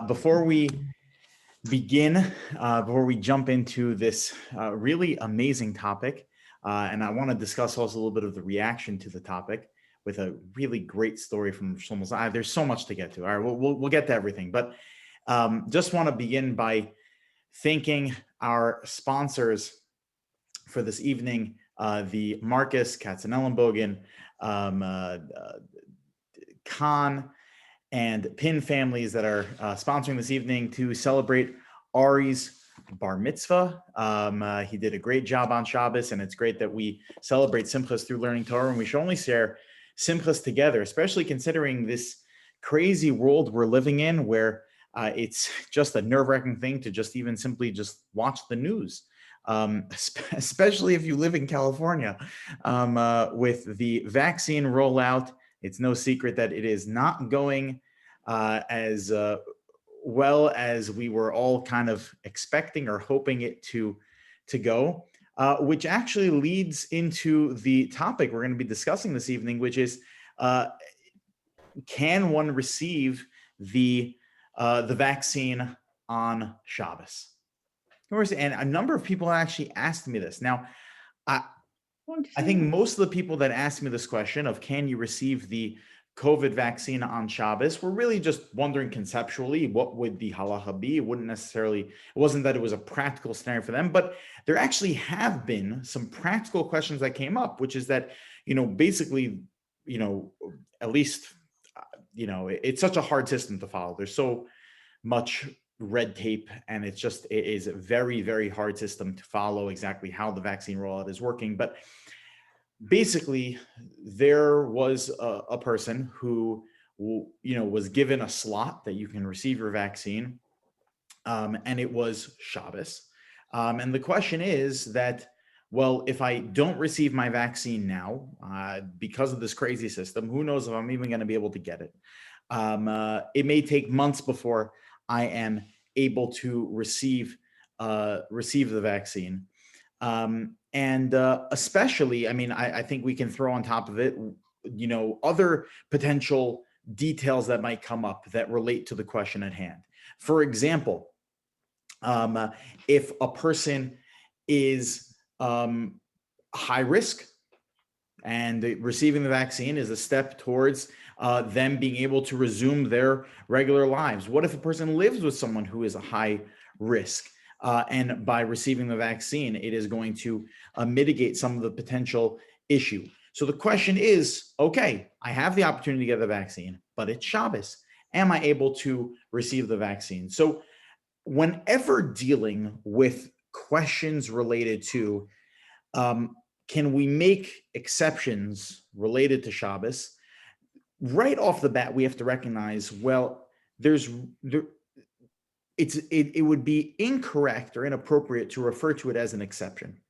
Before we begin, before we jump into this really amazing topic, and I want to discuss also a little bit of the reaction to the topic with a really great story from Shlomo's eye. There's so much to get to. All right, we'll get to everything, but just want to begin by thanking our sponsors for this evening, the Marcus Katzenellenbogen, Khan, and Pin families that are sponsoring this evening to celebrate Ari's bar mitzvah. He did a great job on Shabbos, and it's great that we celebrate Simchas through learning Torah, and we should only share Simchas together, especially considering this crazy world we're living in where it's just a nerve-wracking thing to just even simply just watch the news. Especially if you live in California, with the vaccine rollout. It's no secret that it is not going as well as we were all kind of expecting or hoping it to go, which actually leads into the topic we're going to be discussing this evening, which is, can one receive the vaccine on Shabbos? And a number of people actually asked me this. Now, I think most of the people that asked me this question of can you receive the COVID vaccine on Shabbos were really just wondering conceptually, what would the halacha be? It wasn't that it was a practical scenario for them, but there actually have been some practical questions that came up, which is that, basically, at least, it's such a hard system to follow. There's so much red tape, and it is a very, very hard system to follow exactly how the vaccine rollout is working. But basically, there was a person who, was given a slot that you can receive your vaccine, and it was Shabbos. And the question is that, well, if I don't receive my vaccine now, because of this crazy system, who knows if I'm even going to be able to get it. It may take months before I am able to receive the vaccine. And especially, I think we can throw on top of it, other potential details that might come up that relate to the question at hand. For example, if a person is high risk and receiving the vaccine is a step towards them being able to resume their regular lives. What if a person lives with someone who is a high risk? And by receiving the vaccine, it is going to mitigate some of the potential issue. So the question is, okay, I have the opportunity to get the vaccine, but it's Shabbos. Am I able to receive the vaccine? So whenever dealing with questions related to, can we make exceptions related to Shabbos? Right off the bat, we have to recognize, well, it would be incorrect or inappropriate to refer to it as an exception.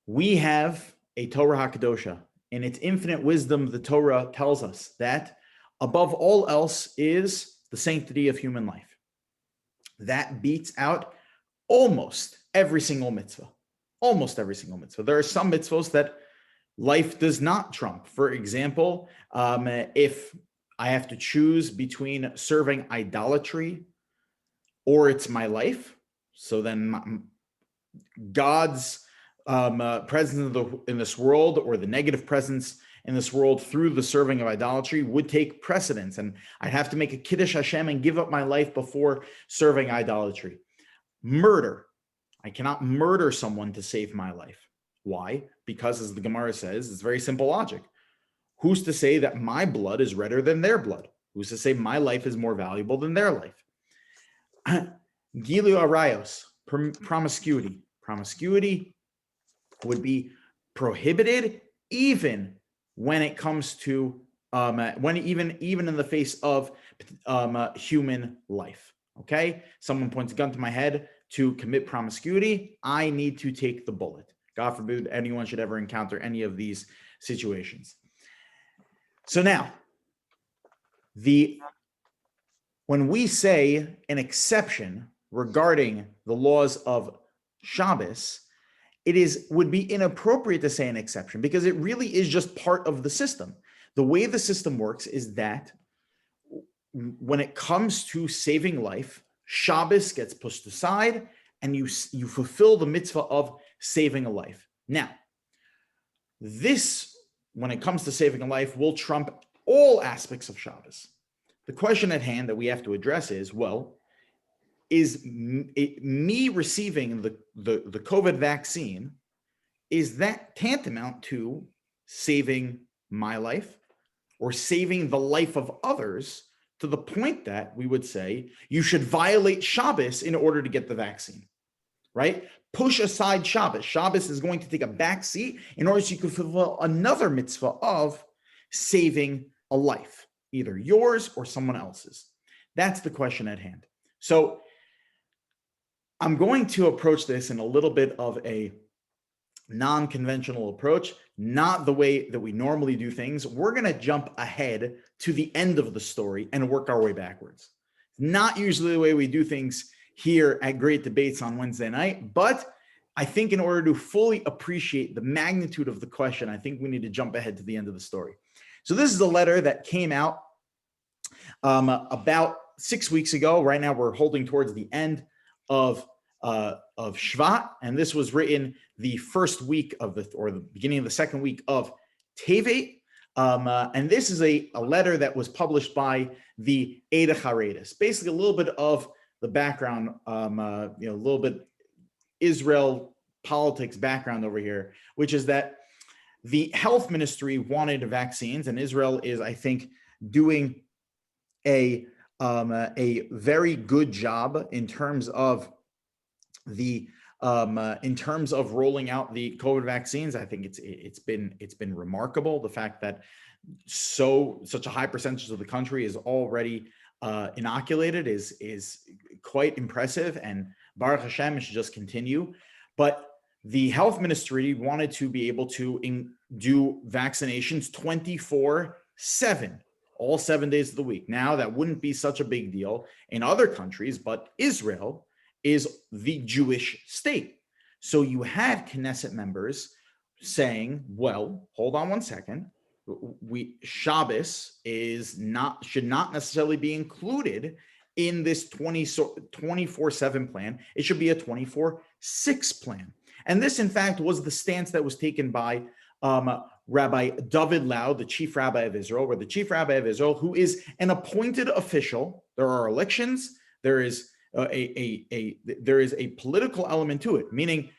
We have a Torah HaKadosha. In its infinite wisdom, the Torah tells us that above all else is the sanctity of human life. That beats out almost every single mitzvah. Almost every single mitzvah. There are some mitzvahs that life does not trump. For example, if I have to choose between serving idolatry or it's my life, so then God's presence in this world or the negative presence in this world through the serving of idolatry would take precedence, and I'd have to make a Kiddush Hashem and give up my life before serving idolatry. Murder. I cannot murder someone to save my life. Why? Because, as the Gemara says, it's very simple logic. Who's to say that my blood is redder than their blood? Who's to say my life is more valuable than their life? Gilu arayos, promiscuity. Promiscuity would be prohibited even when it comes to, even in the face of human life. Okay? Someone points a gun to my head to commit promiscuity. I need to take the bullet. God forbid anyone should ever encounter any of these situations. So now, when we say an exception regarding the laws of Shabbos, would be inappropriate to say an exception because it really is just part of the system. The way the system works is that when it comes to saving life, Shabbos gets pushed aside and you fulfill the mitzvah of saving a life. Now, this, when it comes to saving a life, will trump all aspects of Shabbos. The question at hand that we have to address is, well, is me receiving the COVID vaccine, is that tantamount to saving my life or saving the life of others, to the point that we would say you should violate Shabbos in order to get the vaccine, right? Push aside Shabbos. Shabbos is going to take a back seat in order so you can fulfill another mitzvah of saving a life, either yours or someone else's. That's the question at hand. So I'm going to approach this in a little bit of a non-conventional approach, not the way that we normally do things. We're going to jump ahead to the end of the story and work our way backwards. Not usually the way we do things here at Great Debates on Wednesday night, but I think in order to fully appreciate the magnitude of the question, I think we need to jump ahead to the end of the story. So this is a letter that came out about 6 weeks ago. Right now we're holding towards the end of Shvat, and this was written the first week of the beginning of the second week of Tevet. And this is a letter that was published by the Reich. Basically, a little bit of the background, a little bit Israel politics background over here, which is that the health ministry wanted vaccines, and Israel is, I think, doing a very good job in terms of rolling out the COVID vaccines. I think it's been remarkable, the fact that such a high percentage of the country is already inoculated is quite impressive, and Baruch Hashem, it should just continue. But the health ministry wanted to be able to do vaccinations 24/7, all 7 days of the week. Now, that wouldn't be such a big deal in other countries, but Israel is the Jewish state. So you had Knesset members saying, well, hold on one second. Shabbos should not necessarily be included in this 24/7 plan. It should be a 24/6 plan. And this, in fact, was the stance that was taken by Rabbi David Lau, the chief rabbi of Israel, or the chief rabbi of Israel, who is an appointed official. There are elections. There is a political element to it, meaning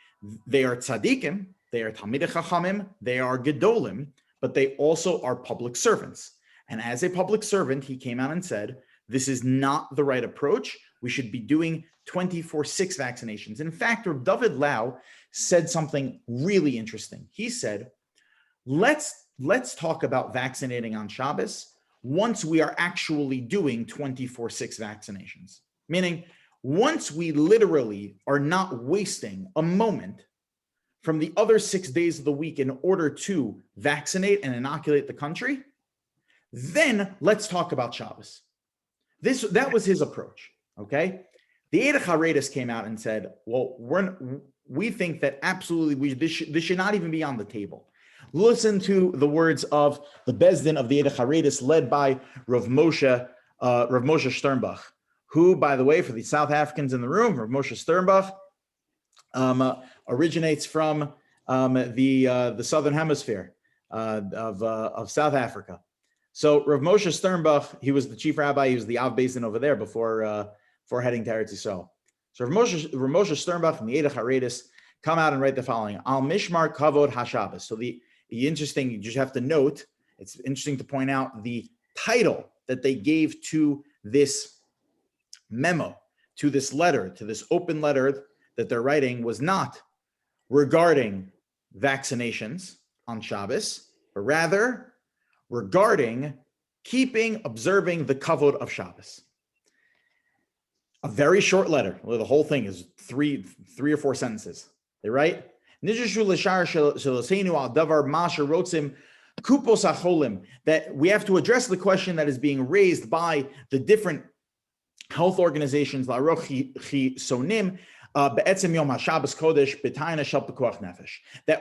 they are tzaddikim, they are talmidei chachamim, they are gedolim, but they also are public servants. And as a public servant, he came out and said, this is not the right approach. We should be doing 24/6 vaccinations. In fact, Rabbi David Lau said something really interesting. He said, let's talk about vaccinating on Shabbos once we are actually doing 24/6 vaccinations. Meaning, once we literally are not wasting a moment from the other 6 days of the week in order to vaccinate and inoculate the country, then let's talk about Shabbos. That was his approach, okay? The Reich came out and said, well, we think that absolutely this should not even be on the table. Listen to the words of the Bezdin of the Reich, led by Rav Moshe Sternbach, who, by the way, for the South Africans in the room, Rav Moshe Sternbach originates from the Southern Hemisphere of South Africa. So Rav Moshe Sternbach, he was the chief rabbi, he was the Av Beis Din over there before heading to Eretz Yisrael. So Rav Moshe Sternbach from the Reich come out and write the following: Al Mishmar Kavod HaShabbos. So the interesting, you just have to note, it's interesting to point out the title that they gave to this memo, to this letter, to this open letter that they're writing, was not regarding vaccinations on Shabbos, but rather regarding observing the kavod of Shabbos. A very short letter. Well, the whole thing is three or four sentences. They write, that we have to address the question that is being raised by the different health organizations that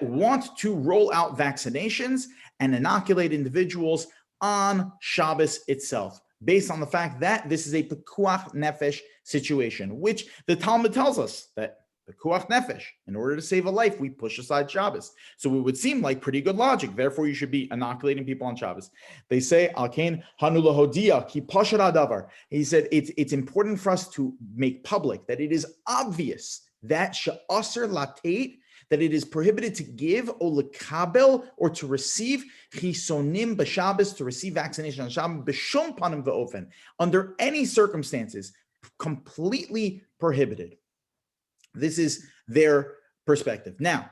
want to roll out vaccinations and inoculate individuals on Shabbos itself. based on the fact that this is a pekuach nefesh situation, which the Talmud tells us that pekuach nefesh, in order to save a life, we push aside Shabbos. So it would seem like pretty good logic. Therefore, you should be inoculating people on Shabbos. They say, Alkein hanu lahodia ki pashad hadavar. He said it's important for us to make public that it is obvious that she'aser latate, that it is prohibited to give or lekabel, or to receive chisonim b'Shabbos, to receive vaccination on Shabbos, b'shom panim v'ofen, under any circumstances, completely prohibited. This is their perspective. Now,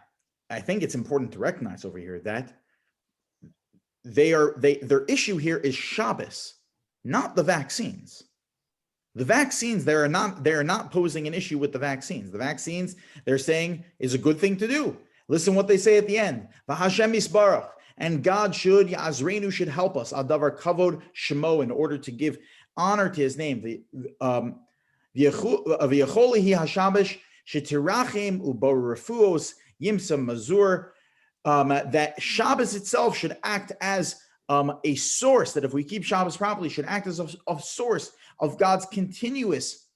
I think it's important to recognize over here that their issue here is Shabbos, not the vaccines. The vaccines, they are not posing an issue with the vaccines. The vaccines, they're saying, is a good thing to do. Listen what they say at the end. V'Hashem yisbarach, and God should, Ya'azreinu should help us, Adavar kavod shemo, in order to give honor to his name. V'yacholihi hashabash shetirachim ubo refuos yimsa mazur, that Shabbos itself should act as a source, that if we keep Shabbos properly, should act as a source of God's continuous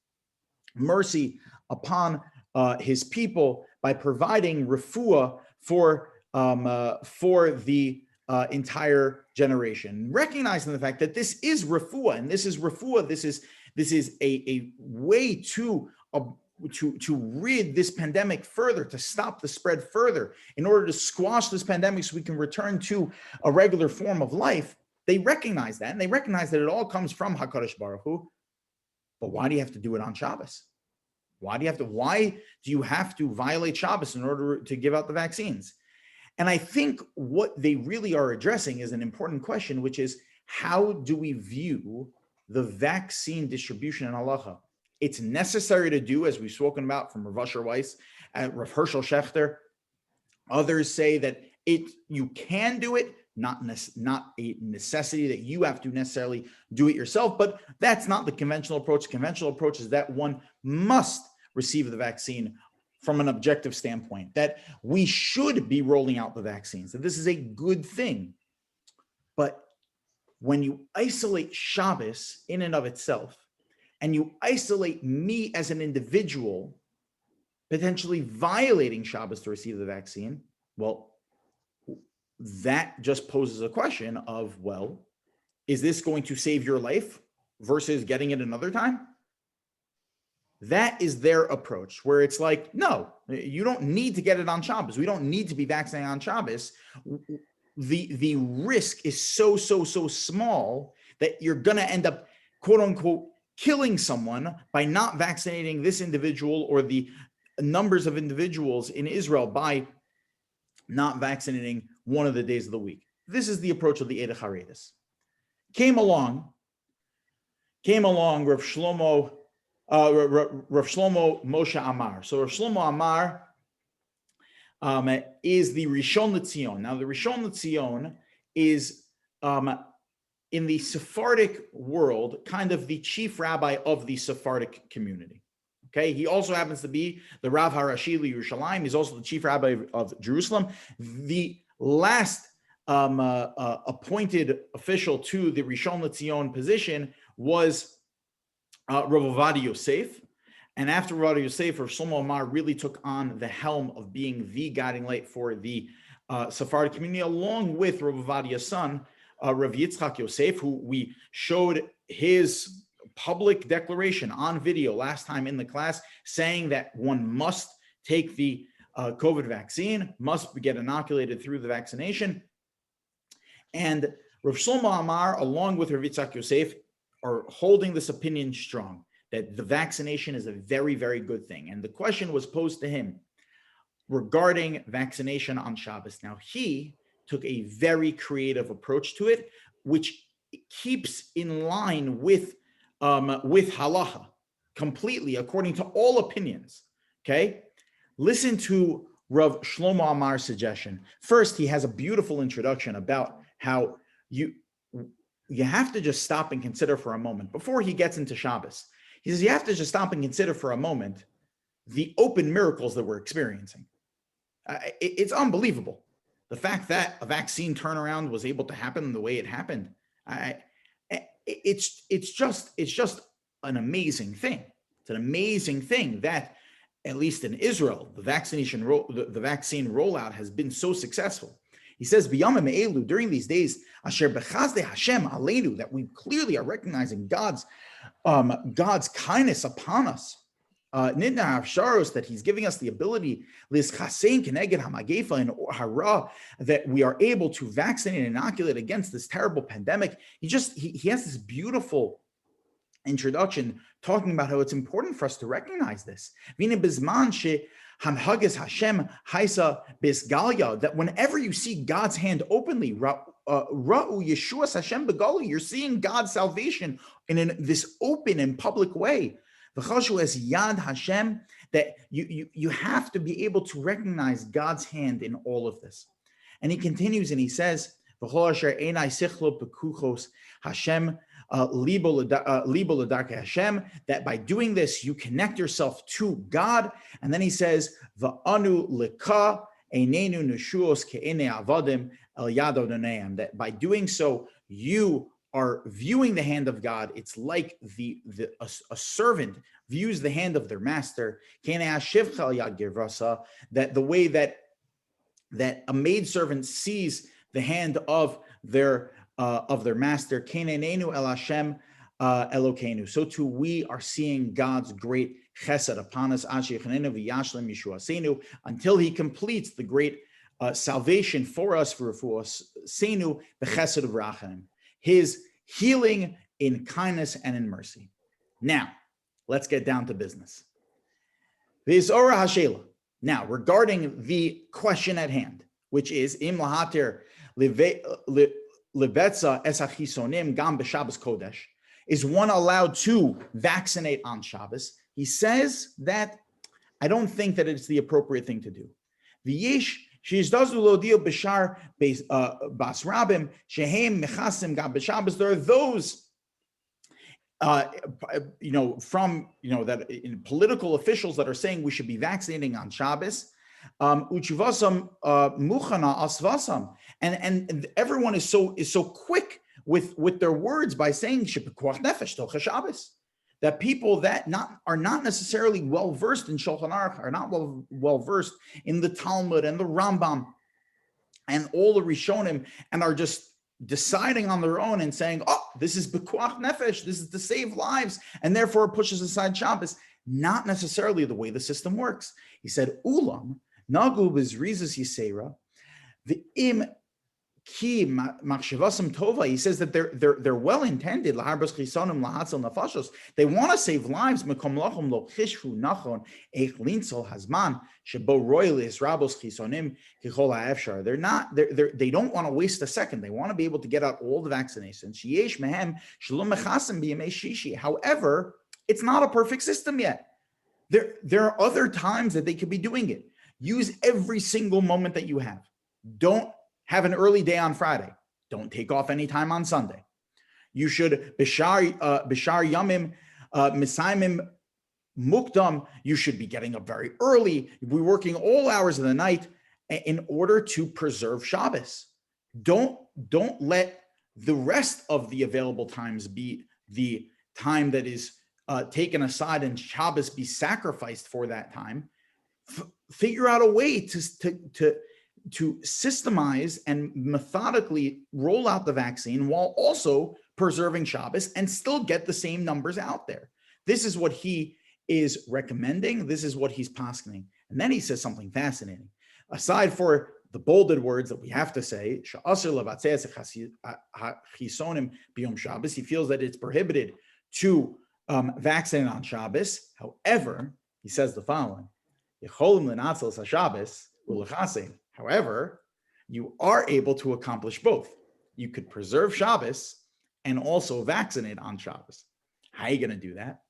mercy upon his people by providing refuah for the entire generation, recognizing the fact that this is refuah, and this is refuah. This is a way to rid this pandemic further, to stop the spread further, in order to squash this pandemic so we can return to a regular form of life. They recognize that, and they recognize that it all comes from HaKadosh Baruch Hu. But why do you have to do it on Shabbos? Why do you have to violate Shabbos in order to give out the vaccines? And I think what they really are addressing is an important question, which is, how do we view the vaccine distribution in halacha? It's necessary to do, as we've spoken about from Rav Asher Weiss and Rav Hershel Schechter. Others say that you can do it, not a necessity that you have to necessarily do it yourself, but that's not the conventional approach. The conventional approach is that one must receive the vaccine from an objective standpoint, that we should be rolling out the vaccines, that this is a good thing. But when you isolate Shabbos in and of itself, and you isolate me as an individual, potentially violating Shabbos to receive the vaccine, well, that just poses a question of, well, is this going to save your life versus getting it another time? That is their approach, where it's like, no, you don't need to get it on Shabbos. We don't need to be vaccinated on Shabbos. The risk is so small that you're going to end up, quote unquote, killing someone by not vaccinating this individual, or the numbers of individuals in Israel by not vaccinating one of the days of the week. This is the approach of the Eidei Chareidis. Came along Rav Shlomo Moshe Amar. So Rav Shlomo Amar is the Rishon LeZion. Now the Rishon LeZion is in the Sephardic world, kind of the chief rabbi of the Sephardic community. Okay, he also happens to be the Rav Harashi Yerushalayim. He's also the chief rabbi of Jerusalem. The last appointed official to the Rishon LeZion position was Rav Ovadia Yosef. And after Rav Ovadia Yosef, Rav Shlomo Amar really took on the helm of being the guiding light for the Sephardic community, along with Rav Ovadia's son, Rav Yitzchak Yosef, who we showed his public declaration on video last time in the class, saying that one must take the COVID vaccine, must get inoculated through the vaccination. And Rav Shlomo Amar, along with Rav Yitzchak Yosef, are holding this opinion strong, that the vaccination is a very, very good thing. And the question was posed to him regarding vaccination on Shabbos. Now, he took a very creative approach to it, which keeps in line with halacha completely, according to all opinions. Okay, listen to Rav Shlomo Amar's suggestion. First, he has a beautiful introduction about how you have to just stop and consider for a moment before he gets into Shabbos. He says you have to just stop and consider for a moment the open miracles that we're experiencing. It's unbelievable. The fact that a vaccine turnaround was able to happen the way it happened. it's just an amazing thing. It's an amazing thing that, at least in Israel, the vaccine rollout has been so successful. He says, "B'yamim elu," during these days, asher b'chazdei Hashem aleinu, that we clearly are recognizing God's kindness upon us. Nidna Havsharos, that He's giving us the ability, Lizchasein Keneged Hamagefa and Hara, that we are able to vaccinate and inoculate against this terrible pandemic. He has this beautiful introduction talking about how it's important for us to recognize this. That whenever you see God's hand openly, Ra'u Yeshuas Hashem Begali, you're seeing God's salvation in this open and public way. V'chashu es Yad Hashem, that you have to be able to recognize God's hand in all of this. And he continues and he says, V'chol asher einai sichlo bekuchos Hashem, libo l'darkei Hashem, that by doing this, you connect yourself to God. And then he says, V'anu leka einenu neshuos ke'enei avadim el yad odoneim, that by doing so, you are viewing the hand of God. It's like a servant views the hand of their master. That the way that a maidservant sees the hand of their master. So too we are seeing God's great chesed upon us until He completes the great salvation for us, for senu b'chesed v'rachamim, His healing in kindness and in mercy. Now, let's get down to business. V'zora hashela. Now, regarding the question at hand, which is im lahatir lebetza es hachisonim gam b'Shabbos kodesh, is one allowed to vaccinate on Shabbos? He says that I don't think that it's the appropriate thing to do. V'yesh there are those, that in political officials that are saying we should be vaccinating on Shabbos. And everyone is so quick with their words by saying that people that are not necessarily well versed in Shulchan Aruch, are not well versed in the Talmud and the Rambam and all the Rishonim, and are just deciding on their own and saying, "Oh, this is bekuach nefesh, this is to save lives," and therefore it pushes aside Shabbos. Not necessarily the way the system works. He said, "Ulam nagu b'zrizas yisera v'im ki machshevasam tova." He says that they're well intended. They want to save lives. They don't want to waste a second. They want to be able to get out all the vaccinations. However, it's not a perfect system yet. There are other times that they could be doing it. Use every single moment that you have. Don't have an early day on Friday. Don't take off any time on Sunday. You should bishar yamim misaimim mukdam. You should be getting up very early. You'll be working all hours of the night in order to preserve Shabbos. Don't let the rest of the available times be the time that is taken aside and Shabbos be sacrificed for that time. Figure out a way to systemize and methodically roll out the vaccine while also preserving Shabbos and still get the same numbers out there. This is what he is recommending. This is what he's poskening. And then he says something fascinating. Aside for the bolded words that we have to say, he feels that it's prohibited to vaccinate on Shabbos. However, he says the following. However, you are able to accomplish both. You could preserve Shabbos and also vaccinate on Shabbos. How are you going to do that?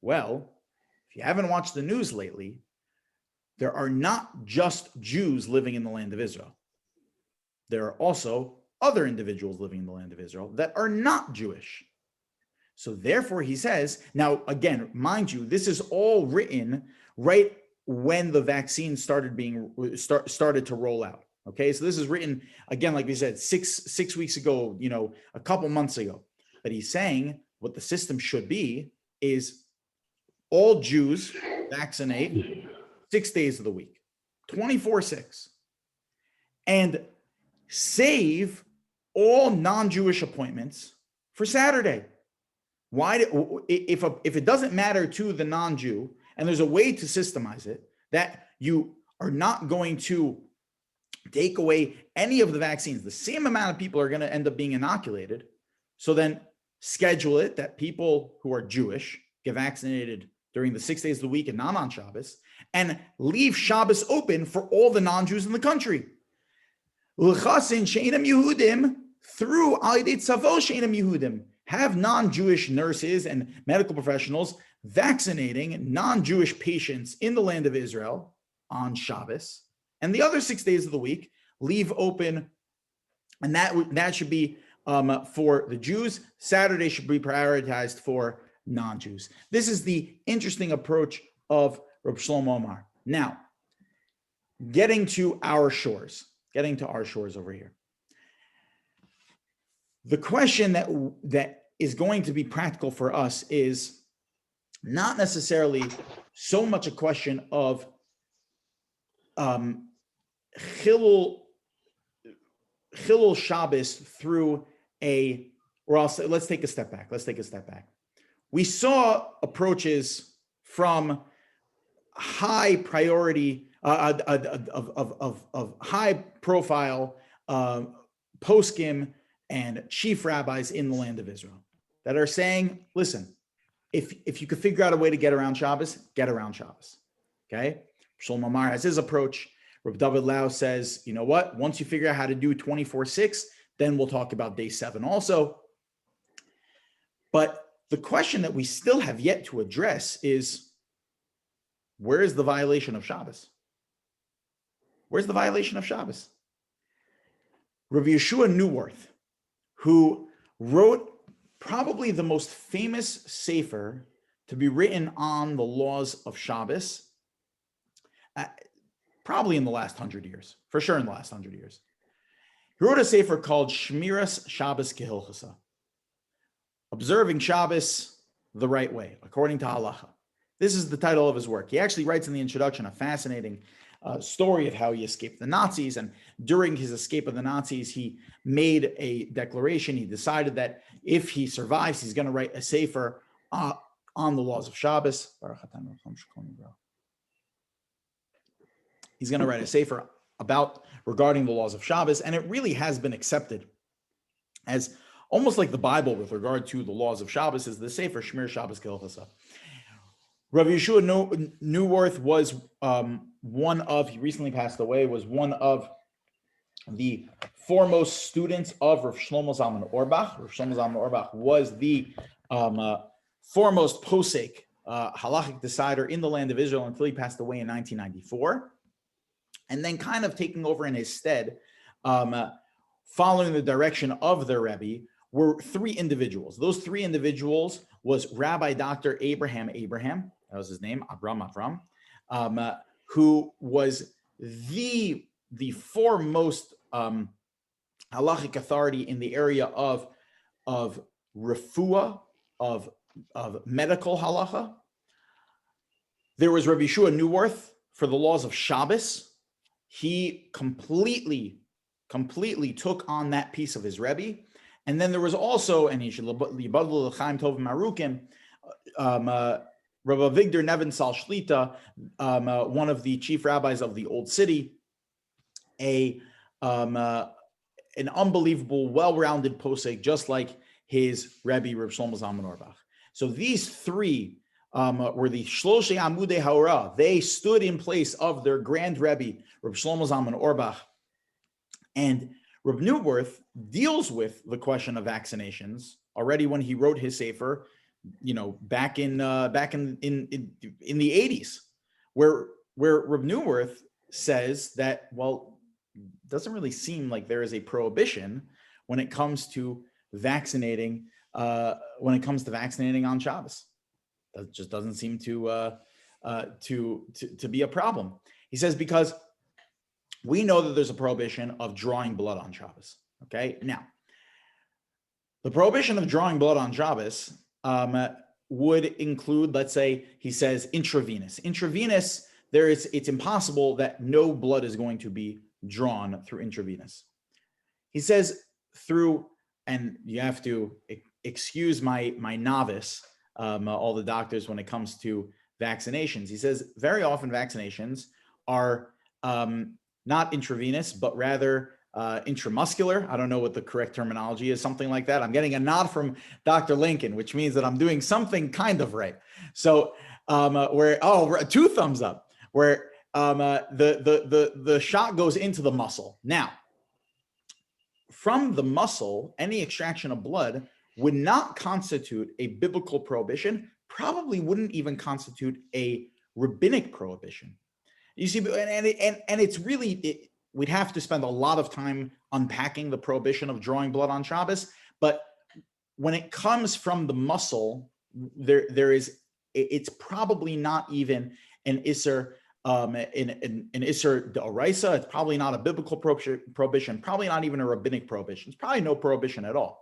Well, if you haven't watched the news lately, there are not just Jews living in the land of Israel. There are also other individuals living in the land of Israel that are not Jewish. So therefore, he says, now again, mind you, this is all written right when the vaccine started to roll out. Okay, so this is written again, like we said, six weeks ago, a couple months ago. But he's saying what the system should be is all Jews vaccinate 6 days of the week, 24/6, and save all non-Jewish appointments for Saturday. Why? If it doesn't matter to the non-Jew, and there's a way to systemize it, that you are not going to take away any of the vaccines, the same amount of people are going to end up being inoculated. So then schedule it that people who are Jewish get vaccinated during the 6 days of the week and not on Shabbos, and leave Shabbos open for all the non-Jews in the country. L'chasin she'enam Yehudim through Alidei Tzavo she'enam Yehudim. Have non-Jewish nurses and medical professionals vaccinating non-Jewish patients in the land of Israel on Shabbos, and the other 6 days of the week leave open, and that should be for the Jews. Saturday should be prioritized for non-Jews. This is the interesting approach of Reb Shlomo Amar. Now, getting to our shores over here. The question that is going to be practical for us is not necessarily so much a question of Chilul Shabbos through let's take a step back. We saw approaches from high priority of high profile poskim and chief rabbis in the land of Israel that are saying, listen, if you could figure out a way to get around Shabbos, get around Shabbos. Okay? Shlomo Amar has his approach. Rabbi David Lau says, you know what? Once you figure out how to do 24/6, then we'll talk about day 7 also. But the question that we still have yet to address is, where is the violation of Shabbos? Where's the violation of Shabbos? Rabbi Yeshua Neuwirth, who wrote probably the most famous sefer to be written on the laws of Shabbos, probably in the last 100 years, for sure in the last 100 years. He wrote a sefer called Shmiras Shabbos Kehilchasa, observing Shabbos the right way, according to halacha. This is the title of his work. He actually writes in the introduction a fascinating story of how he escaped the Nazis. And during his escape of the Nazis, he made a declaration. He decided that if he survives, he's going to write a sefer on the laws of Shabbos. He's going to write a sefer regarding the laws of Shabbos. And it really has been accepted as almost like the Bible with regard to the laws of Shabbos, is the sefer Shmir Shabbos Kehilchasa. Rabbi Yeshua Neuwirth was he recently passed away, was one of the foremost students of Rav Shlomo Zalman Auerbach. Rav Shlomo Zalman Auerbach was the foremost posek, halachic decider in the land of Israel until he passed away in 1994. And then kind of taking over in his stead, following the direction of their Rebbe, were 3 individuals. Those 3 individuals was Rabbi Dr. Abraham, that was his name, Avram, who was the foremost halachic authority in the area of refuah, of medical halacha. There was Rabbi Yeshua Neuwirth for the laws of Shabbos. He completely took on that piece of his Rebbe. And then there was also, and he should Libadul Chaim Tov Marukim, Rabbi Avigdor Nevinsal Shlita, one of the chief rabbis of the Old City, an unbelievable, well-rounded posek, just like his Rebbe, Reb Shlomo Zalman Auerbach. So these 3 were the Shloshe Amudei Haora. They stood in place of their grand Rebbe, Reb Shlomo Zalman Auerbach. And Reb Neuwirth deals with the question of vaccinations already when he wrote his sefer, back in the 80s, where Reb Neuwirth says that, well, it doesn't really seem like there is a prohibition when it comes to vaccinating on Shabbos. That just doesn't seem to be a problem. He says, because we know that there's a prohibition of drawing blood on Shabbos. Okay, now The prohibition of drawing blood on Shabbos would include, let's say, he says intravenous. Intravenous, it's impossible that no blood is going to be drawn through intravenous. He says through, and you have to excuse my novice, all the doctors when it comes to vaccinations. He says very often vaccinations are not intravenous, but rather intramuscular. I don't know what the correct terminology is, something like that. I'm getting a nod from Dr. Lincoln, which means that I'm doing something kind of right. So two thumbs up, where the shot goes into the muscle. Now, from the muscle, any extraction of blood would not constitute a biblical prohibition, probably wouldn't even constitute a rabbinic prohibition. You see, and it's really, we'd have to spend a lot of time unpacking the prohibition of drawing blood on Shabbos, but when it comes from the muscle, it's probably not even an Isser, an Isser d'oraisa. It's probably not a biblical prohibition, probably not even a rabbinic prohibition. It's probably no prohibition at all.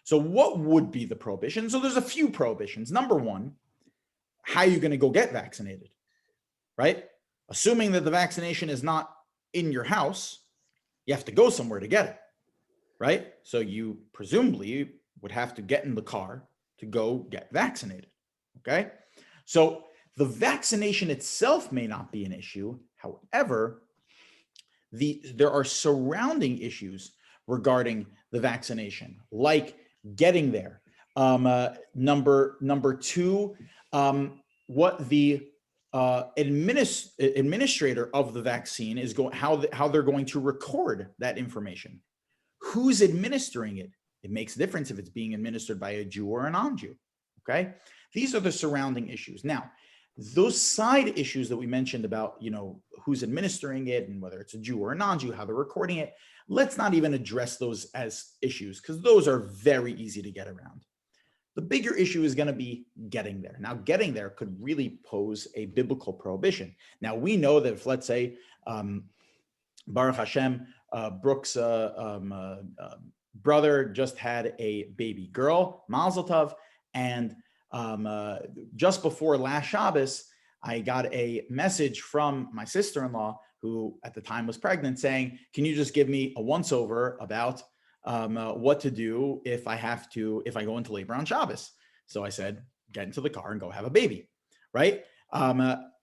So what would be the prohibition? So there's a few prohibitions. Number one, how are you going to go get vaccinated, right? Assuming that the vaccination is not in your house, you have to go somewhere to get it, right? So you presumably would have to get in the car to go get vaccinated, okay? So the vaccination itself may not be an issue. However, there are surrounding issues regarding the vaccination, like getting there. Number two, what the administrator of the vaccine is going, how they're going to record that information. Who's administering it? It makes a difference if it's being administered by a Jew or a non-Jew. Okay, these are the surrounding issues. Now, those side issues that we mentioned about, who's administering it and whether it's a Jew or a non-Jew, how they're recording it, let's not even address those as issues because those are very easy to get around. The bigger issue is going to be getting there. Now, getting there could really pose a biblical prohibition. Now, we know that if, let's say, Baruch Hashem, Brooks' brother just had a baby girl, Mazel Tov, and just before last Shabbos, I got a message from my sister-in-law, who at the time was pregnant, saying, can you just give me a once-over about what to do if I go into labor on Shabbos? So I said, get into the car and go have a baby, right?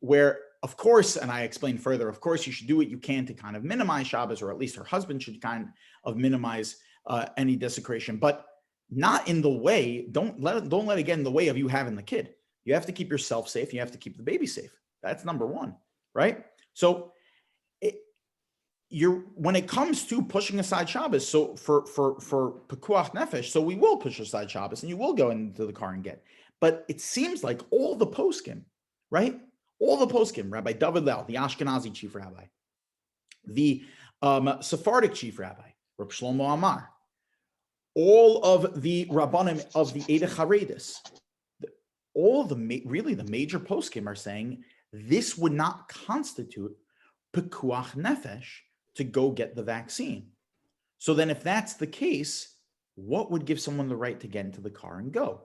Where, of course, and I explained further, of course, you should do what you can to kind of minimize Shabbos, or at least her husband should kind of minimize any desecration, but not in the way, don't let it get in the way of you having the kid. You have to keep yourself safe. You have to keep the baby safe. That's number one, right? So when it comes to pushing aside Shabbos, so for Pekuach Nefesh, so we will push aside Shabbos and you will go into the car and get. But it seems like all the poskim, right? All the poskim, Rabbi David Lel, the Ashkenazi chief rabbi, the Sephardic chief rabbi, Reb Shlomo Amar, all of the Rabbanim of the Eidei Charedis, really the major poskim are saying this would not constitute Pekuach Nefesh to go get the vaccine. So then if that's the case, what would give someone the right to get into the car and go?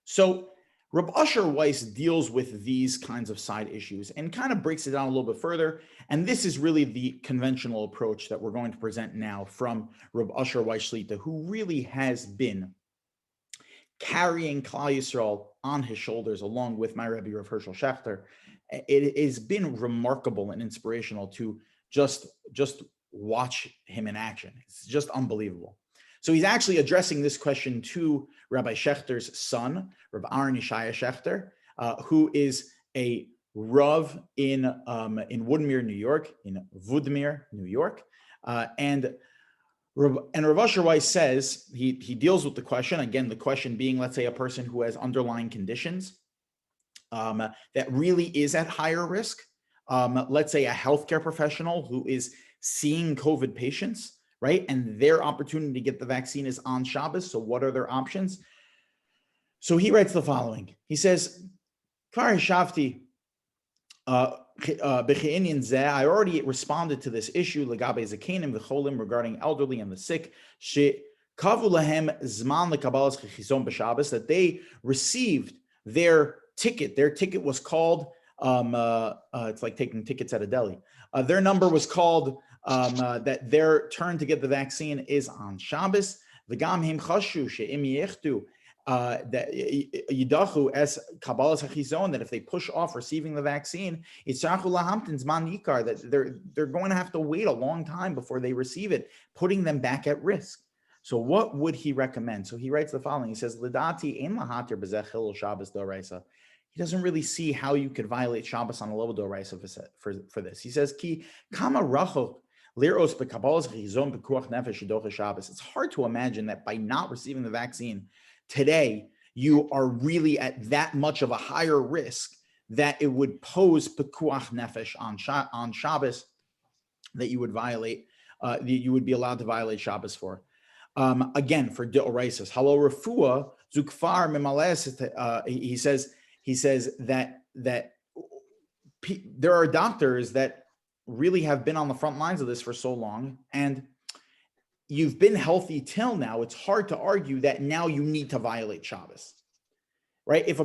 So Reb Asher Weiss deals with these kinds of side issues and kind of breaks it down a little bit further. And this is really the conventional approach that we're going to present now from Reb Asher Weiss Shlita, who really has been carrying Klal Yisrael on his shoulders along with my Rebbe Rav Hershel Schachter. It has been remarkable and inspirational to just watch him in action. It's just unbelievable. So he's actually addressing this question to Rabbi Schechter's son, Rabbi Aaron Yeshaya Schechter, who is a Rav in Woodmere, New York, and Rav Asher Weiss says, he deals with the question, again, the question being, let's say, a person who has underlying conditions that really is at higher risk. Let's say a healthcare professional who is seeing COVID patients, right? And their opportunity to get the vaccine is on Shabbos. So what are their options? So he writes the following. He says, I already responded to this issue regarding elderly and the sick. that they received their ticket. Their ticket was called, it's like taking tickets at a deli. Their number was called, that their turn to get the vaccine is on Shabbos. That yidachu as kabbalas hachizon, that if they push off receiving the vaccine, that they're going to have to wait a long time before they receive it, putting them back at risk. So what would he recommend? So he writes the following. He says, "Lidati ein lahatir b'zeh chilul Shabbos doraisa." He doesn't really see how you could violate Shabbos on a level doraisa for this. He says, "Ki kama rachok liros b'kabbalas hachizon b'kuach nefesh yidocha Shabbos." It's hard to imagine that by not receiving the vaccine today, you are really at that much of a higher risk that it would pose pekuach nefesh on Shabbos, that you would violate, you would be allowed to violate Shabbos for. Again, for deoraisas, halo refuah zukfar mimales. He says that there are doctors that really have been on the front lines of this for so long, and you've been healthy till now. It's hard to argue that now you need to violate Shabbos, right? If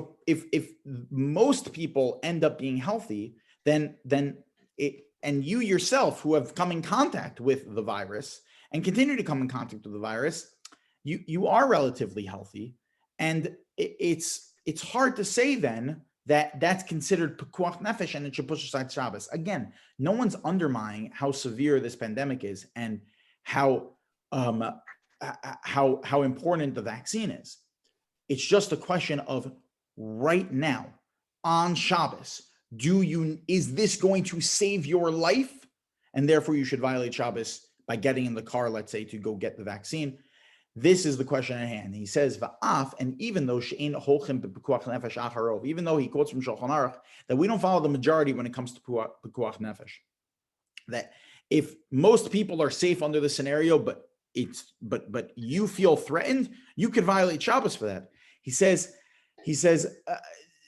most people end up being healthy, then it, and you yourself who have come in contact with the virus and continue to come in contact with the virus, you are relatively healthy, and it's hard to say then that that's considered pekuach nefesh and it should push aside Shabbos. Again, no one's undermining how severe this pandemic is and how important the vaccine is. It's just a question of right now on Shabbos, is this going to save your life? And therefore you should violate Shabbos by getting in the car, let's say, to go get the vaccine. This is the question at hand. He says, "Va'af," and even though she'ein holchem b'pekuach nefesh acharov, even though he quotes from Shulchan Aruch that we don't follow the majority when it comes to pekuach nefesh, that if most people are safe under the scenario, but you feel threatened, you could violate Shabbos for that. He says,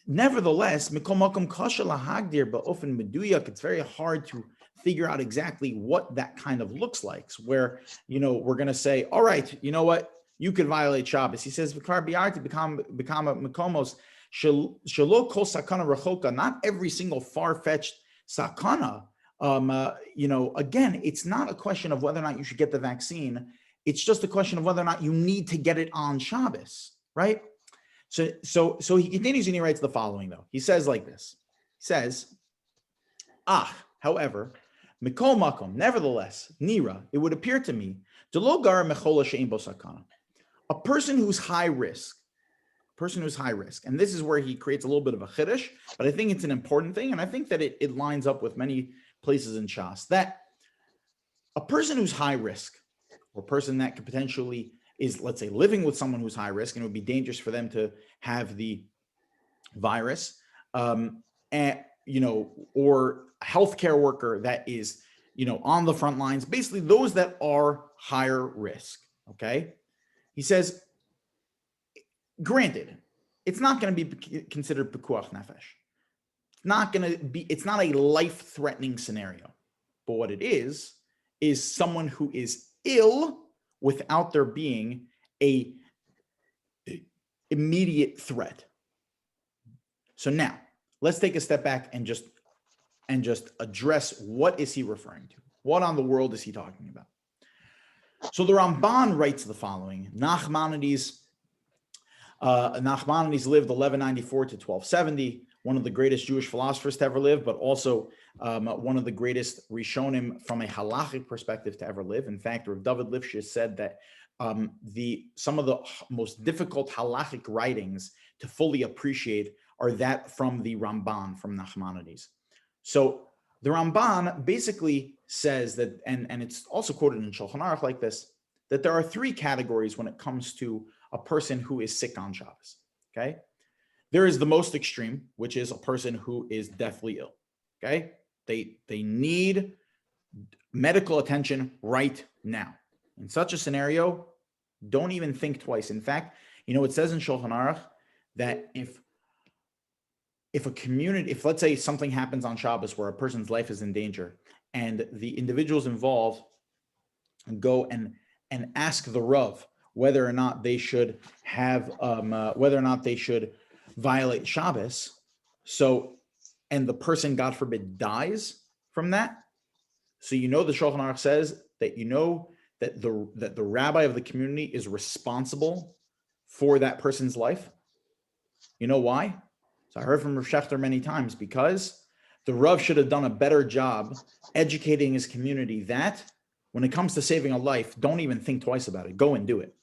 nevertheless, mikol makom kasha lahagdir ba'ofen meduyak. It's very hard to figure out exactly what that kind of looks like, where, we're going to say, all right, you know what, you could violate Shabbos. He says, v'kar bi'arti become makomos shelo kol sakana rachoka. Not every single far-fetched sakana. Again, it's not a question of whether or not you should get the vaccine. It's just a question of whether or not you need to get it on Shabbos, right? So he continues and he writes the following, though. He says like this. He says, however, mikol makom, nevertheless, nira, it would appear to me, delo gara mechola she'ein bo sakana, a person who's high risk, and this is where he creates a little bit of a chiddush, but I think it's an important thing, and I think that it lines up with many places in Shas, that a person who's high risk, or a person that could potentially is, let's say, living with someone who's high risk, and it would be dangerous for them to have the virus, or a healthcare worker that is, on the front lines, basically those that are higher risk. Okay. He says, granted, it's not going to be considered pekuach nefesh. It's not a life-threatening scenario, but what it is someone who is ill without there being a immediate threat. So now let's take a step back and just address, what is he referring to? What on the world is he talking about? So the Ramban writes the following. Nachmanides lived 1194 to 1270, one of the greatest Jewish philosophers to ever live, but also one of the greatest Rishonim from a halachic perspective to ever live. In fact, Rav David Lifshitz said that some of the most difficult halachic writings to fully appreciate are that from the Ramban, from Nachmanides. So the Ramban basically says that, and it's also quoted in Shulchan Aruch like this, that there are three categories when it comes to a person who is sick on Shabbos. Okay, there is the most extreme, which is a person who is deathly ill. Okay, they need medical attention right now. In such a scenario, don't even think twice. In fact, it says in Shulchan Aruch that if let's say something happens on Shabbos where a person's life is in danger, and the individuals involved go and ask the Rav whether or not they should have, whether or not they should violate Shabbos. So, and the person, God forbid, dies from that. So the Shulchan Aruch says that that the rabbi of the community is responsible for that person's life. You know why? So I heard from Rav Shechter many times, because the Rav should have done a better job educating his community that when it comes to saving a life, don't even think twice about it. Go and do it.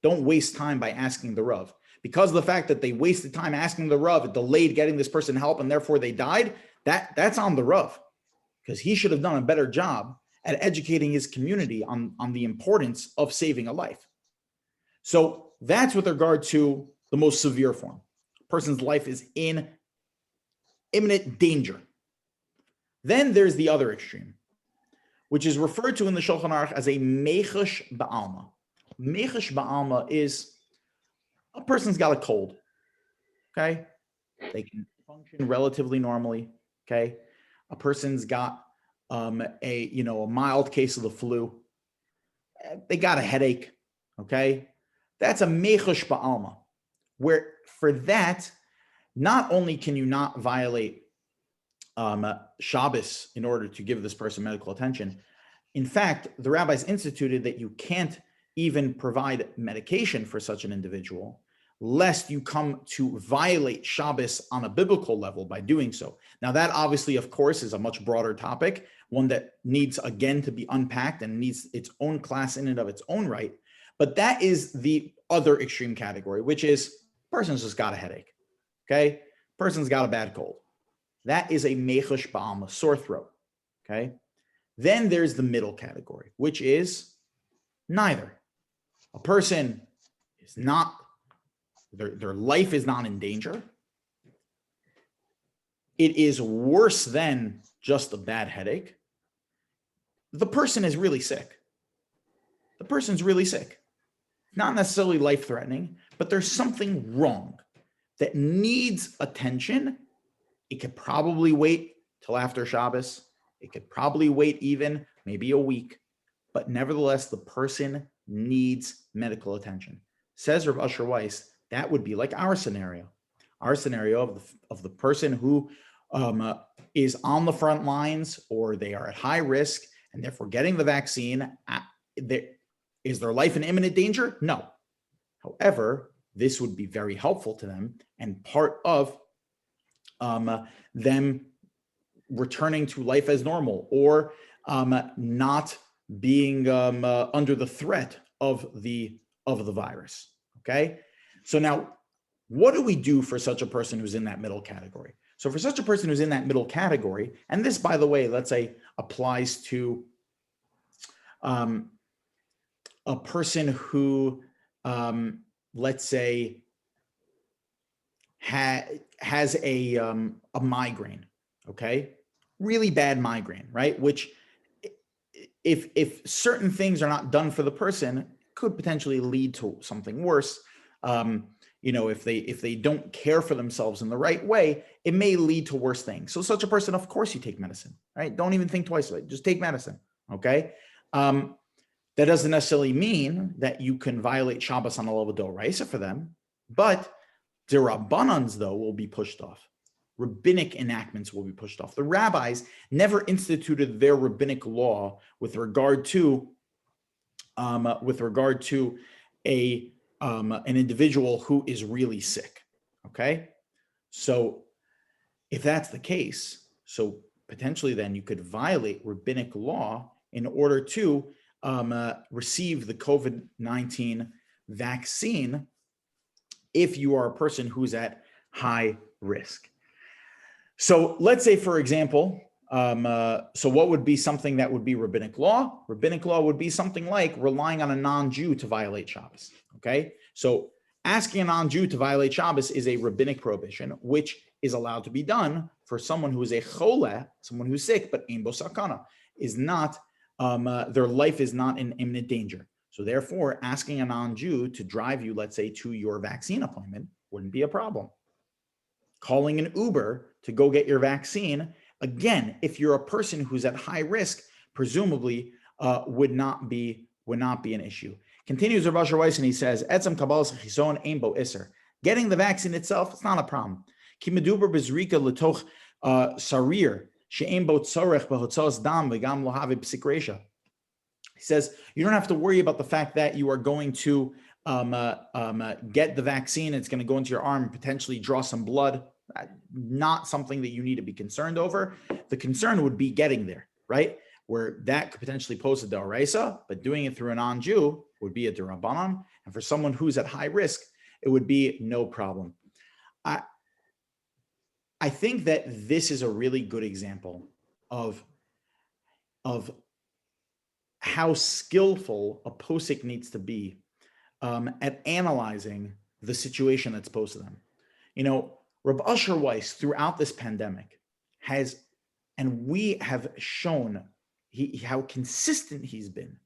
Don't waste time by asking the Rav. Because of the fact that they wasted time asking the Rav, it delayed getting this person help, and therefore they died, that's on the Rav. Because he should have done a better job at educating his community on the importance of saving a life. So that's with regard to the most severe form. A person's life is in imminent danger. Then there's the other extreme, which is referred to in the Shulchan Aruch as a mechush ba'alma. Mechush ba'alma is a person's got a cold, okay? They can function relatively normally, okay? A person's got a mild case of the flu. They got a headache, okay? That's a mechush ba'alma, where for that, not only can you not violate Shabbos in order to give this person medical attention, in fact, the rabbis instituted that you can't even provide medication for such an individual, lest you come to violate Shabbos on a biblical level by doing so. Now, that obviously, of course, is a much broader topic, one that needs, again, to be unpacked and needs its own class in and of its own right. But that is the other extreme category, which is person's just got a headache, okay? Person's got a bad cold. That is a mechush ba'alma, sore throat, okay? Then there's the middle category, which is neither. A person is not, their life is not in danger. It is worse than just a bad headache. The person is really sick. The person's really sick. Not necessarily life-threatening, but there's something wrong that needs attention. It could probably wait till after Shabbos. It could probably wait even maybe a week, but nevertheless, the person needs medical attention. Says Rav Asher Weiss, that would be like our scenario of the person who is on the front lines, or they are at high risk and therefore getting the vaccine. Is their life in imminent danger? No. However, this would be very helpful to them and part of them returning to life as normal, or not being under the threat of the virus. Okay, so now what do we do for such a person who's in that middle category? So for such a person who's in that middle category, and this, by the way, let's say applies to a person who, let's say, has a migraine, okay, really bad migraine, right? Which, if certain things are not done for the person, could potentially lead to something worse. If they don't care for themselves in the right way, it may lead to worse things. So such a person, of course, you take medicine, right? Don't even think twice about it. Just take medicine, okay? That doesn't necessarily mean that you can violate Shabbos on a level d'oraisa for them, but the Rabbanans, though, will be pushed off. Rabbinic enactments will be pushed off. The rabbis never instituted their rabbinic law with regard to an individual who is really sick. Okay, so if that's the case, so potentially then you could violate rabbinic law in order to receive the COVID-19 vaccine if you are a person who's at high risk. So let's say, for example, so what would be something that would be rabbinic law? Rabbinic law would be something like relying on a non-Jew to violate Shabbos, okay? So asking a non-Jew to violate Shabbos is a rabbinic prohibition, which is allowed to be done for someone who is a chole, someone who's sick, but ein bo sakana, is not, their life is not in imminent danger. So therefore, asking a non-Jew to drive you, let's say, to your vaccine appointment wouldn't be a problem. Calling an Uber to go get your vaccine, again, if you're a person who's at high risk, presumably would not be an issue. Continues Rabbi Weiss, and he says, "Etzem kabbalas chizon ein bo iser." Getting the vaccine itself, it's not a problem. Ki meduber bezrika letoch sarir she'ein bo tzorech behotzos dam v'gam lo have psik reisha. He says you don't have to worry about the fact that you are going to get the vaccine. It's going to go into your arm and potentially draw some blood. Not something that you need to be concerned over. The concern would be getting there, right? Where that could potentially pose a d'oraisa, but doing it through a non-Jew would be a d'Rabbanan. And for someone who's at high risk, it would be no problem. I think that this is a really good example of how skillful a posik needs to be at analyzing the situation that's posed to them. You know, Rabbi Weiss throughout this pandemic has, and we have shown how consistent he's been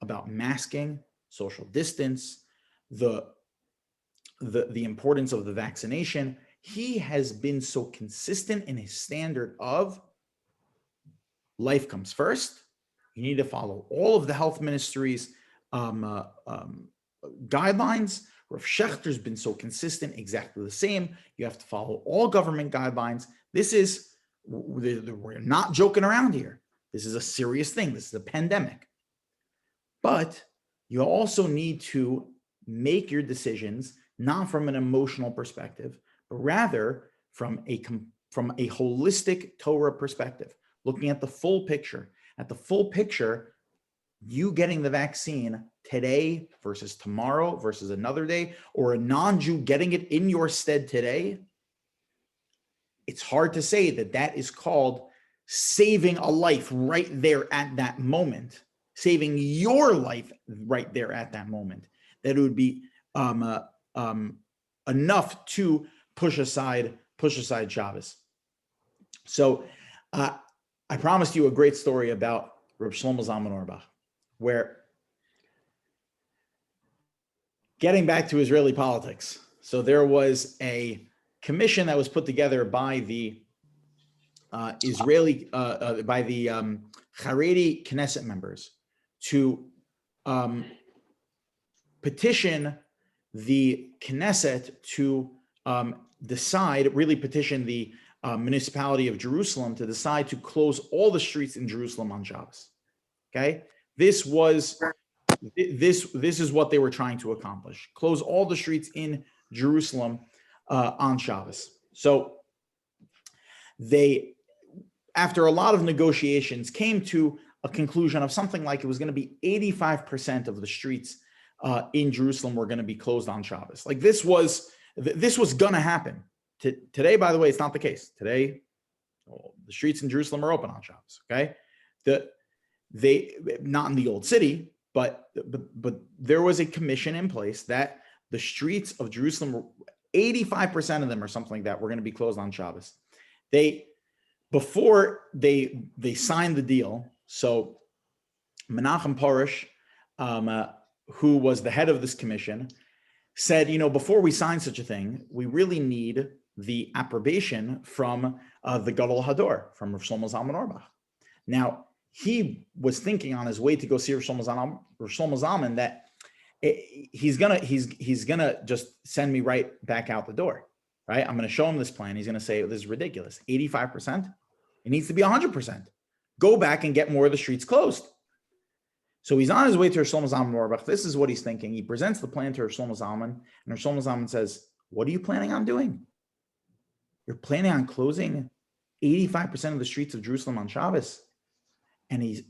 about masking, social distance, the importance of the vaccination. He has been so consistent in his standard of life comes first. You need to follow all of the health ministry's guidelines. Rav Schechter's been so consistent, exactly the same. You have to follow all government guidelines. We're not joking around here. This is a serious thing. This is a pandemic. But you also need to make your decisions not from an emotional perspective, but rather from a holistic Torah perspective, looking at the full picture. At the full picture, you getting the vaccine today versus tomorrow versus another day, or a non-Jew getting it in your stead today, it's hard to say that that is called saving a life right there at that moment, saving your life right there at that moment, that it would be enough to push aside Shabbos. So I promised you a great story about Reb Shlomo Zalman Auerbach, where, getting back to Israeli politics, so there was a commission that was put together by the Haredi Knesset members to petition the Knesset to petition the municipality of Jerusalem to decide to close all the streets in Jerusalem on Shabbos. Okay, this is what they were trying to accomplish: close all the streets in Jerusalem on Shabbos. So they, after a lot of negotiations, came to a conclusion of something like it was going to be 85% of the streets in Jerusalem were going to be closed on Shabbos. Like this was going to happen. Today, by the way, it's not the case. Today, the streets in Jerusalem are open on Shabbos. Okay, they not in the old city, but there was a commission in place that the streets of Jerusalem, 85% of them or something like that, were going to be closed on Shabbos. Before they signed the deal, so Menachem Porush, who was the head of this commission, said, before we sign such a thing, we really need the approbation from the Gadol Hador, from Rav Shlomo Zalman Auerbach. Now, he was thinking on his way to go see Rav Shlomo Zalman that he's gonna just send me right back out the door, right? I'm gonna show him this plan. He's gonna say, this is ridiculous. 85%, it needs to be 100%. Go back and get more of the streets closed. So he's on his way to Rav Shlomo Zalman Auerbach. This is what he's thinking. He presents the plan to Rav Shlomo Zalman, and Rav Shlomo Zalman says, what are you planning on doing? You're planning on closing 85% of the streets of Jerusalem on Shabbos? And he's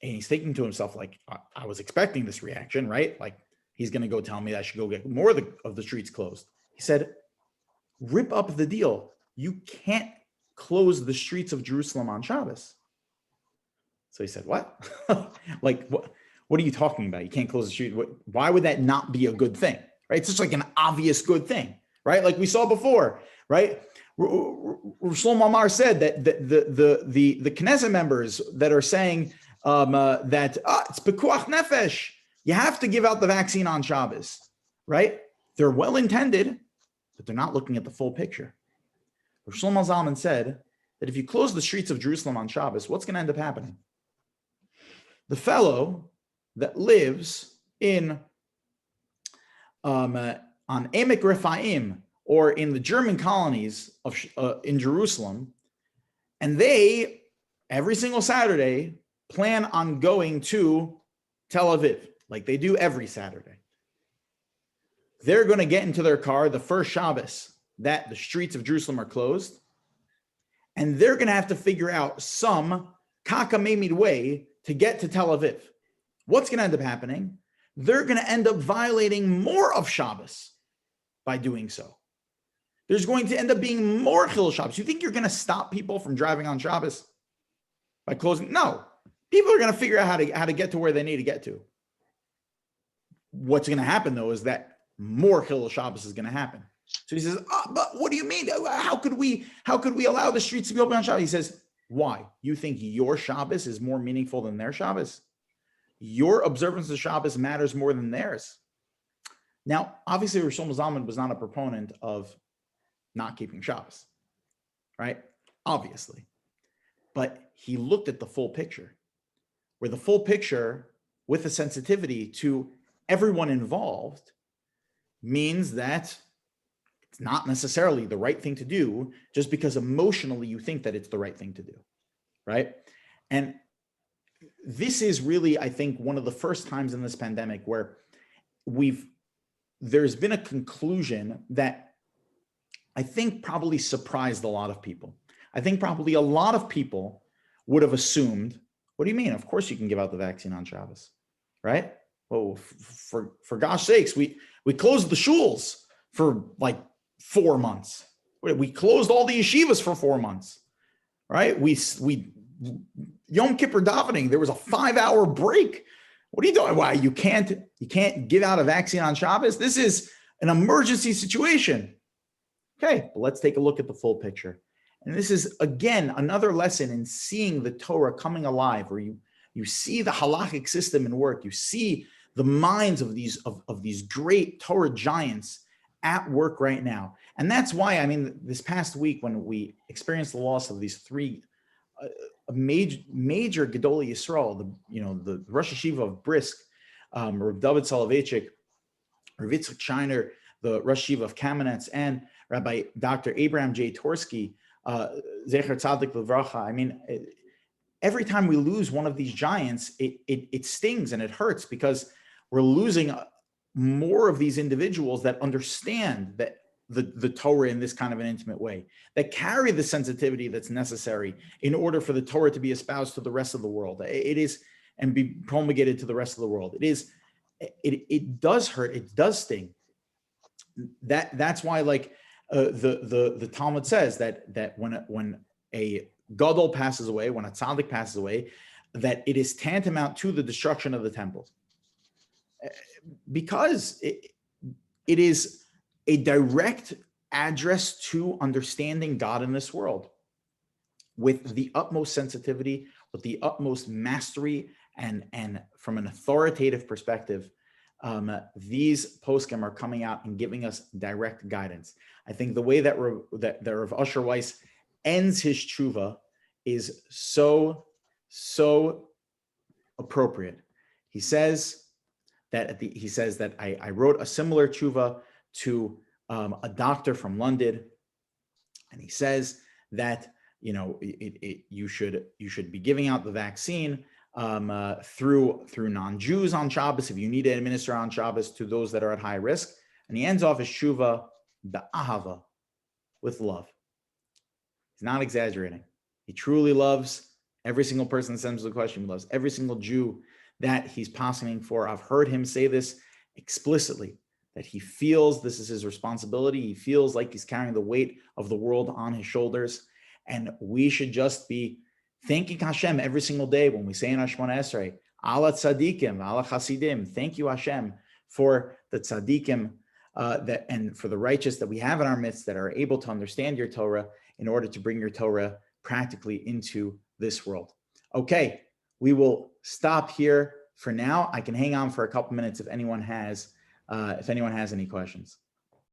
thinking to himself, like, I was expecting this reaction, right? Like, he's going to go tell me that I should go get more of the streets closed. He said, rip up the deal. You can't close the streets of Jerusalem on Shabbos. So he said, what? Like, what are you talking about? You can't close the street. Why would that not be a good thing, right? It's just like an obvious good thing, right? Like we saw before, right? Shlomo Amar said that the Knesset members that are saying that it's pekuach nefesh, you have to give out the vaccine on Shabbos, right? They're well-intended, but they're not looking at the full picture. Shlomo Zalman said that if you close the streets of Jerusalem on Shabbos, what's going to end up happening? The fellow that lives in on Emek Rephaim, or in the German colonies of in Jerusalem, and they every single Saturday plan on going to Tel Aviv, like they do every Saturday. They're going to get into their car the first Shabbos that the streets of Jerusalem are closed, and they're going to have to figure out some cockamamie way to get to Tel Aviv. What's going to end up happening? They're going to end up violating more of Shabbos by doing so. There's going to end up being more Chil Shabbos. You think you're going to stop people from driving on Shabbos by closing? No. People are going to figure out how to get to where they need to get to. What's going to happen, though, is that more Chil Shabbos is going to happen. So he says, but what do you mean? How could we allow the streets to be open on Shabbos? He says, why? You think your Shabbos is more meaningful than their Shabbos? Your observance of Shabbos matters more than theirs. Now, obviously, Rosh Zalman was not a proponent of not keeping Shabbos, right? Obviously. But he looked at the full picture, where the full picture, with a sensitivity to everyone involved, means that it's not necessarily the right thing to do just because emotionally you think that it's the right thing to do, right? And this is really, I think, one of the first times in this pandemic where there's been a conclusion that I think probably surprised a lot of people. I think probably a lot of people would have assumed, what do you mean? Of course you can give out the vaccine on Shabbos, right? Oh, for gosh sakes, we closed the shuls for like 4 months. We closed all the yeshivas for 4 months, right? We Yom Kippur davening, there was a 5-hour break. What are you doing? Why you can't give out a vaccine on Shabbos? This is an emergency situation. Okay, but let's take a look at the full picture. And this is, again, another lesson in seeing the Torah coming alive, where you see the halachic system in work. You see the minds of these great Torah giants at work right now. And that's why, I mean, this past week when we experienced the loss of these three major Gedolei Yisrael, the Rosh Hashiva of Brisk, Rav David Soloveitchik, Rav Yitzchak Shiner, the Rosh Hashiva of Kamenetz, and Rabbi Dr. Abraham J. Torsky, Zecher Tzadik Levracha. I mean, every time we lose one of these giants, it stings and it hurts, because we're losing more of these individuals that understand that the Torah in this kind of an intimate way, that carry the sensitivity that's necessary in order for the Torah to be espoused to the rest of the world. It is, and be promulgated to the rest of the world. It does hurt. It does sting. That's why, like the Talmud says that when a gadol passes away, when a tzaddik passes away, that it is tantamount to the destruction of the temple, because it is a direct address to understanding God in this world with the utmost sensitivity, with the utmost mastery, and from an authoritative perspective. These poskim are coming out and giving us direct guidance. I think the way that Rav Usher Weiss ends his tshuva is so appropriate. He says that I wrote a similar tshuva to a doctor from London, and he says that you should be giving out the vaccine through non-Jews on Shabbos, if you need to administer on Shabbos to those that are at high risk. And he ends off his tshuva, ba'ahava, with love. He's not exaggerating. He truly loves every single person that sends the question. He loves every single Jew that he's passening for. I've heard him say this explicitly, that he feels this is his responsibility. He feels like he's carrying the weight of the world on his shoulders. And we should just be thanking Hashem every single day when we say in Shemona Esrei, Ala Tzadikim, Ala Chasidim. Thank you, Hashem, for the Tzadikim and for the righteous that we have in our midst, that are able to understand your Torah in order to bring your Torah practically into this world. Okay, we will stop here for now. I can hang on for a couple minutes if anyone has any questions.